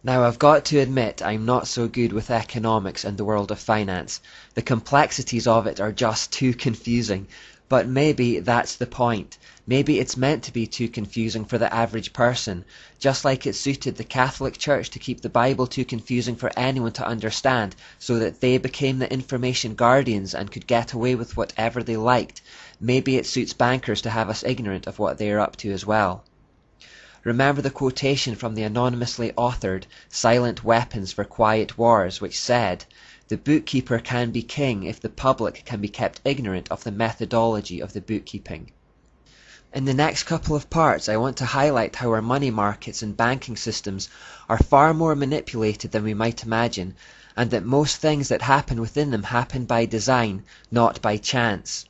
Now I've got to admit I'm not so good with economics and the world of finance. The complexities of it are just too confusing. But maybe that's the point. Maybe it's meant to be too confusing for the average person, just like it suited the Catholic Church to keep the Bible too confusing for anyone to understand, so that they became the information guardians and could get away with whatever they liked. Maybe it suits bankers to have us ignorant of what they are up to as well. Remember the quotation from the anonymously authored Silent Weapons for Quiet Wars, which said, "The bookkeeper can be king if the public can be kept ignorant of the methodology of the bookkeeping." In the next couple of parts, I want to highlight how our money markets and banking systems are far more manipulated than we might imagine, and that most things that happen within them happen by design, not by chance.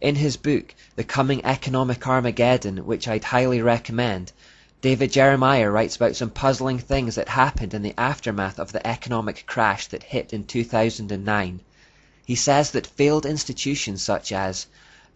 In his book, The Coming Economic Armageddon, which I'd highly recommend, David Jeremiah writes about some puzzling things that happened in the aftermath of the economic crash that hit in 2009. He says that failed institutions such as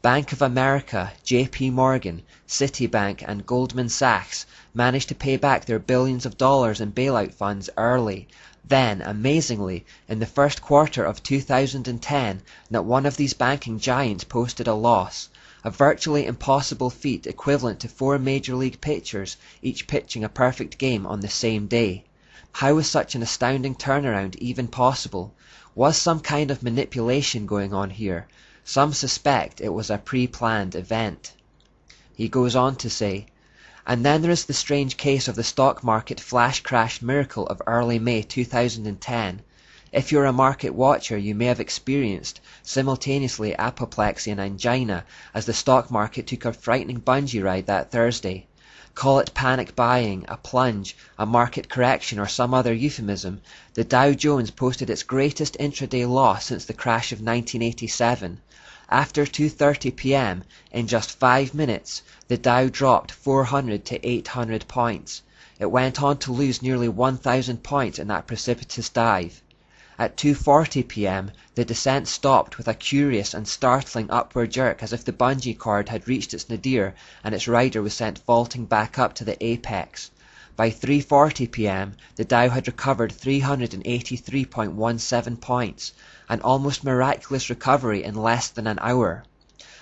Bank of America, J.P. Morgan, Citibank, and Goldman Sachs managed to pay back their billions of dollars in bailout funds early. Then, amazingly, in the first quarter of 2010, not one of these banking giants posted a loss, a virtually impossible feat equivalent to 4 Major League pitchers each pitching a perfect game on the same day. How was such an astounding turnaround even possible? Was some kind of manipulation going on here? Some suspect it was a pre-planned event. He goes on to say, and then there is the strange case of the stock market flash crash miracle of early May 2010. If you're a market watcher, you may have experienced simultaneously apoplexy and angina as the stock market took a frightening bungee ride that Thursday. Call it panic buying, a plunge, a market correction, or some other euphemism, the Dow Jones posted its greatest intraday loss since the crash of 1987. After 2:30 p.m., in just 5 minutes, the Dow dropped 400 to 800 points. It went on to lose nearly 1,000 points in that precipitous dive. At 2:40 p.m., the descent stopped with a curious and startling upward jerk as if the bungee cord had reached its nadir and its rider was sent vaulting back up to the apex. By 3:40 p.m., the Dow had recovered 383.17 points, an almost miraculous recovery in less than an hour.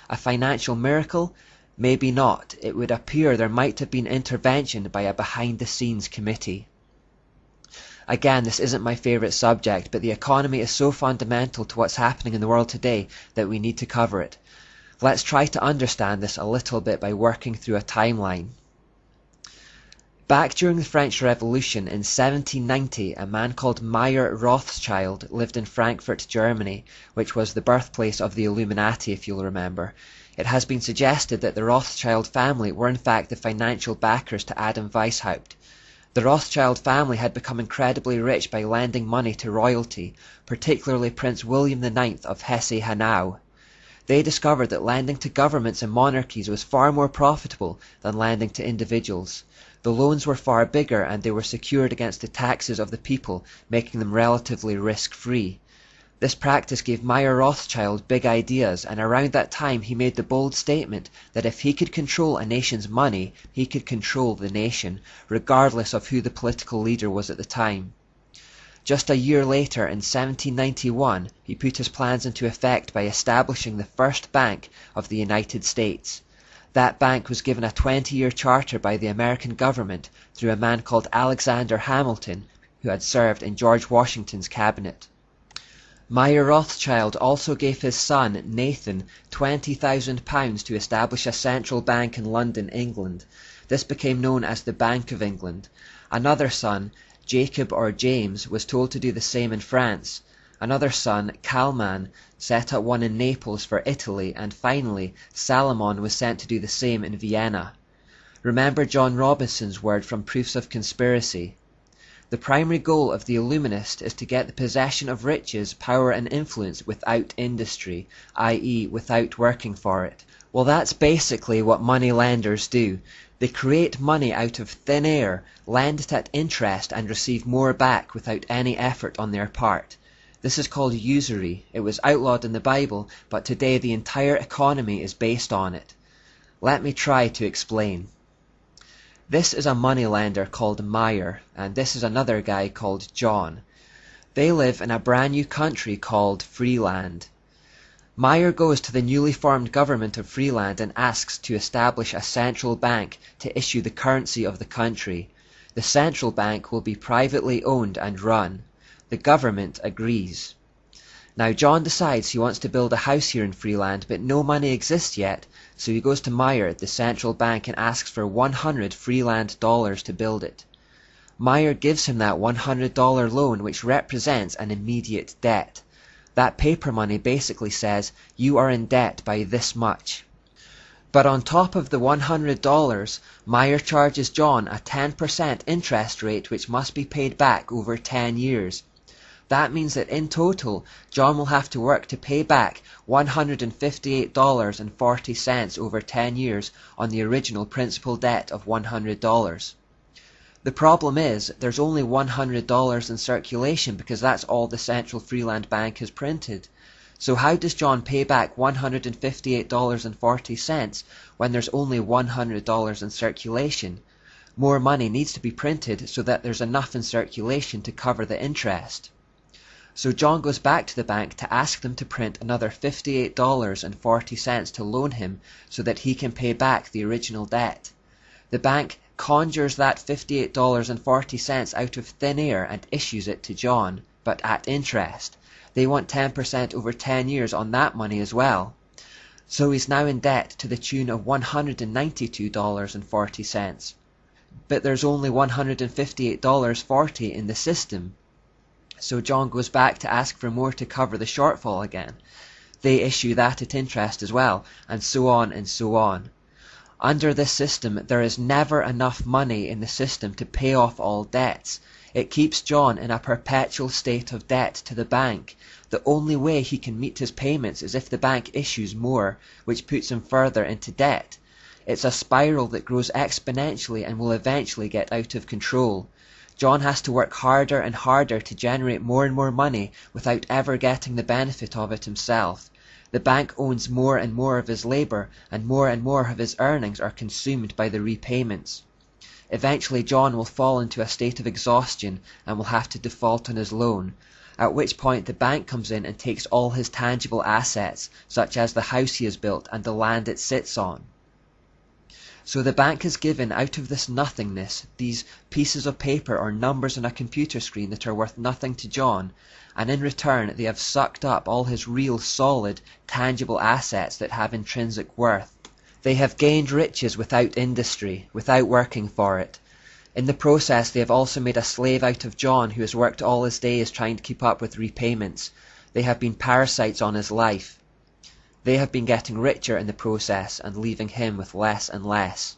A financial miracle? Maybe not. It would appear there might have been intervention by a behind-the-scenes committee. Again, this isn't my favorite subject, but the economy is so fundamental to what's happening in the world today that we need to cover it. Let's try to understand this a little bit by working through a timeline. Back during the French Revolution in 1790, a man called Mayer Rothschild lived in Frankfurt, Germany, which was the birthplace of the Illuminati, if you'll remember. It has been suggested that the Rothschild family were in fact the financial backers to Adam Weishaupt. The Rothschild family had become incredibly rich by lending money to royalty, particularly Prince William IX of Hesse-Hanau. They discovered that lending to governments and monarchies was far more profitable than lending to individuals. The loans were far bigger and they were secured against the taxes of the people, making them relatively risk-free. This practice gave Mayer Rothschild big ideas, and around that time he made the bold statement that if he could control a nation's money, he could control the nation, regardless of who the political leader was at the time. Just a year later, in 1791, he put his plans into effect by establishing the first bank of the United States. That bank was given a 20-year charter by the American government through a man called Alexander Hamilton, who had served in George Washington's cabinet. Mayer Rothschild also gave his son, Nathan, £20,000 to establish a central bank in London, England. This became known as the Bank of England. Another son, Jacob or James, was told to do the same in France. Another son, Kalman, set up one in Naples for Italy, and finally, Salomon was sent to do the same in Vienna. Remember John Robinson's word from Proofs of Conspiracy. The primary goal of the Illuminist is to get the possession of riches, power and influence without industry, i.e. without working for it. Well, that's basically what money lenders do. They create money out of thin air, lend it at interest and receive more back without any effort on their part. This is called usury. It was outlawed in the Bible, but today the entire economy is based on it. Let me try to explain. This is a moneylender called Meyer, and this is another guy called John. They live in a brand new country called Freeland. Meyer goes to the newly formed government of Freeland and asks to establish a central bank to issue the currency of the country. The central bank will be privately owned and run. The government agrees. Now John decides he wants to build a house here in Freeland, but no money exists yet, so he goes to Meyer, the central bank, and asks for 100 Freeland dollars to build it. Meyer gives him that $100 loan, which represents an immediate debt. That paper money basically says, you are in debt by this much. But on top of the $100, Meyer charges John a 10% interest rate which must be paid back over 10 years. That means that in total, John will have to work to pay back $158.40 over 10 years on the original principal debt of $100. The problem is, there's only $100 in circulation because that's all the Central Freeland Bank has printed. So how does John pay back $158.40 when there's only $100 in circulation? More money needs to be printed so that there's enough in circulation to cover the interest. So John goes back to the bank to ask them to print another $58.40 to loan him so that he can pay back the original debt. The bank conjures that $58.40 out of thin air and issues it to John, but at interest. They want 10% over 10 years on that money as well. So he's now in debt to the tune of $192.40. But there's only $158.40 in the system. So John goes back to ask for more to cover the shortfall again. They issue that at interest as well, and so on and so on. Under this system, there is never enough money in the system to pay off all debts. It keeps John in a perpetual state of debt to the bank. The only way he can meet his payments is if the bank issues more, which puts him further into debt. It's a spiral that grows exponentially and will eventually get out of control. John has to work harder and harder to generate more and more money without ever getting the benefit of it himself. The bank owns more and more of his labor, and more of his earnings are consumed by the repayments. Eventually John will fall into a state of exhaustion and will have to default on his loan, at which point the bank comes in and takes all his tangible assets, such as the house he has built and the land it sits on. So the bank has given out of this nothingness these pieces of paper or numbers on a computer screen that are worth nothing to John, and in return they have sucked up all his real, solid, tangible assets that have intrinsic worth. They have gained riches without industry, without working for it. In the process they have also made a slave out of John, who has worked all his days trying to keep up with repayments. They have been parasites on his life. They have been getting richer in the process and leaving him with less and less.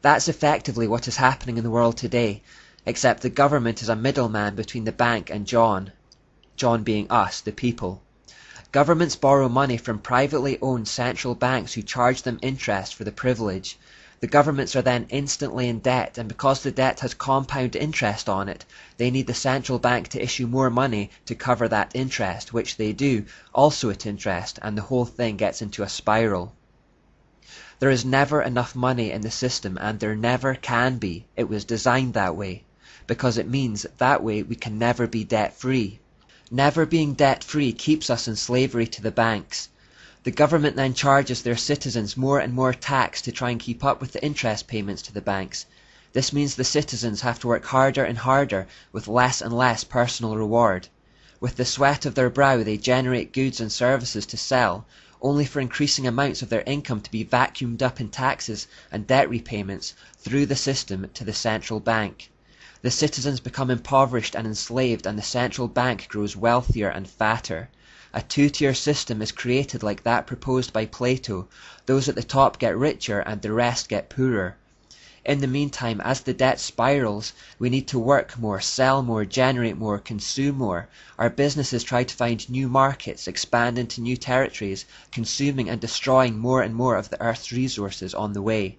That's effectively what is happening in the world today, except the government is a middleman between the bank and John. John being us, the people. Governments borrow money from privately owned central banks who charge them interest for the privilege. The governments are then instantly in debt, and because the debt has compound interest on it, they need the central bank to issue more money to cover that interest, which they do, also at interest, and the whole thing gets into a spiral. There is never enough money in the system, and there never can be. It was designed that way, because it means that way we can never be debt-free. Never being debt-free keeps us in slavery to the banks. The government then charges their citizens more and more tax to try and keep up with the interest payments to the banks. This means the citizens have to work harder and harder with less and less personal reward. With the sweat of their brow they generate goods and services to sell, only for increasing amounts of their income to be vacuumed up in taxes and debt repayments through the system to the central bank. The citizens become impoverished and enslaved, and the central bank grows wealthier and fatter. A two-tier system is created like that proposed by Plato. Those at the top get richer and the rest get poorer. In the meantime, as the debt spirals, we need to work more, sell more, generate more, consume more. Our businesses try to find new markets, expand into new territories, consuming and destroying more and more of the earth's resources on the way.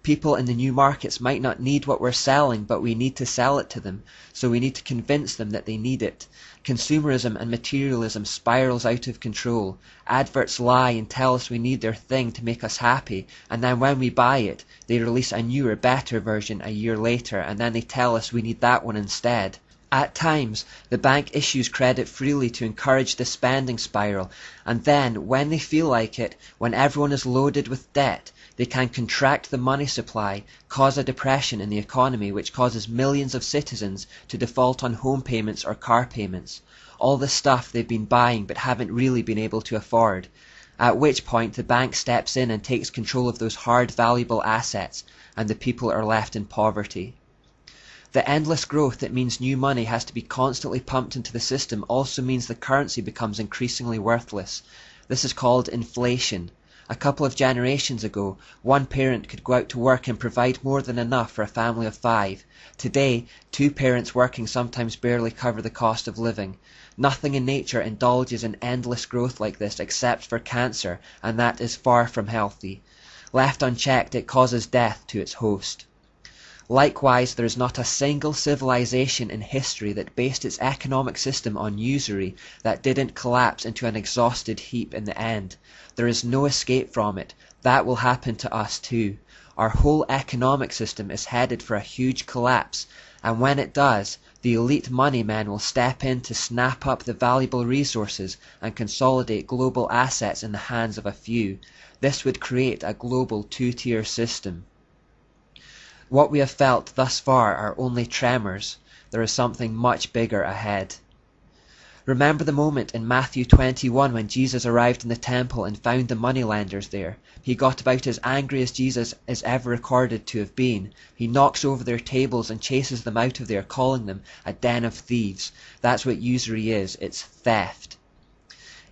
People in the new markets might not need what we're selling, but we need to sell it to them, so we need to convince them that they need it. Consumerism and materialism spirals out of control. Adverts lie and tell us we need their thing to make us happy, and then when we buy it, they release a newer, better version a year later, and then they tell us we need that one instead. At times, the bank issues credit freely to encourage the spending spiral, and then, when they feel like it, when everyone is loaded with debt, they can contract the money supply, cause a depression in the economy which causes millions of citizens to default on home payments or car payments, all the stuff they've been buying but haven't really been able to afford, at which point the bank steps in and takes control of those hard, valuable assets, and the people are left in poverty. The endless growth that means new money has to be constantly pumped into the system also means the currency becomes increasingly worthless. This is called inflation. A couple of generations ago, one parent could go out to work and provide more than enough for a family of 5. Today, 2 parents working sometimes barely cover the cost of living. Nothing in nature indulges in endless growth like this except for cancer, and that is far from healthy. Left unchecked, it causes death to its host. Likewise, there is not a single civilization in history that based its economic system on usury that didn't collapse into an exhausted heap in the end. There is no escape from it. That will happen to us too. Our whole economic system is headed for a huge collapse, and when it does, the elite money men will step in to snap up the valuable resources and consolidate global assets in the hands of a few. This would create a global 2-tier system. What we have felt thus far are only tremors. There is something much bigger ahead. Remember the moment in Matthew 21 when Jesus arrived in the temple and found the moneylenders there. He got about as angry as Jesus is ever recorded to have been. He knocks over their tables and chases them out of there, calling them a den of thieves. That's what usury is. It's theft.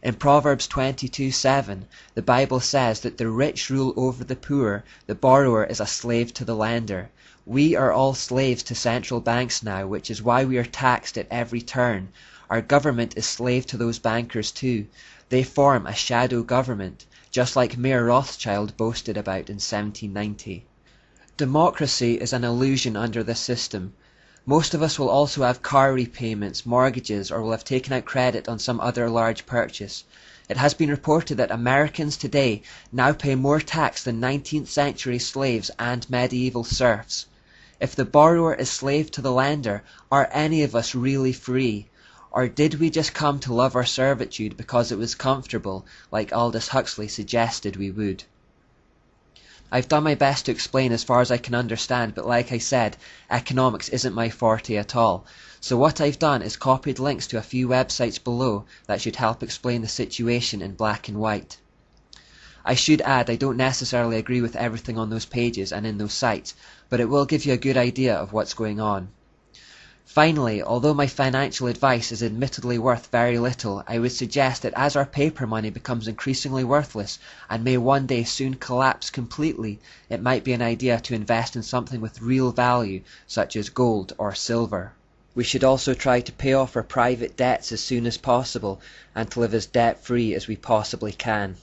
In Proverbs 22:7, the Bible says that the rich rule over the poor, the borrower is a slave to the lender. We are all slaves to central banks now, which is why we are taxed at every turn. Our government is slave to those bankers too. They form a shadow government, just like Mayor Rothschild boasted about in 1790. Democracy is an illusion under this system. Most of us will also have car repayments, mortgages, or will have taken out credit on some other large purchase. It has been reported that Americans today now pay more tax than 19th century slaves and medieval serfs. If the borrower is slave to the lender, are any of us really free? Or did we just come to love our servitude because it was comfortable, like Aldous Huxley suggested we would? I've done my best to explain as far as I can understand, but like I said, economics isn't my forte at all. So what I've done is copied links to a few websites below that should help explain the situation in black and white. I should add I don't necessarily agree with everything on those pages and in those sites, but it will give you a good idea of what's going on. Finally, although my financial advice is admittedly worth very little, I would suggest that as our paper money becomes increasingly worthless and may one day soon collapse completely, it might be an idea to invest in something with real value, such as gold or silver. We should also try to pay off our private debts as soon as possible and to live as debt-free as we possibly can.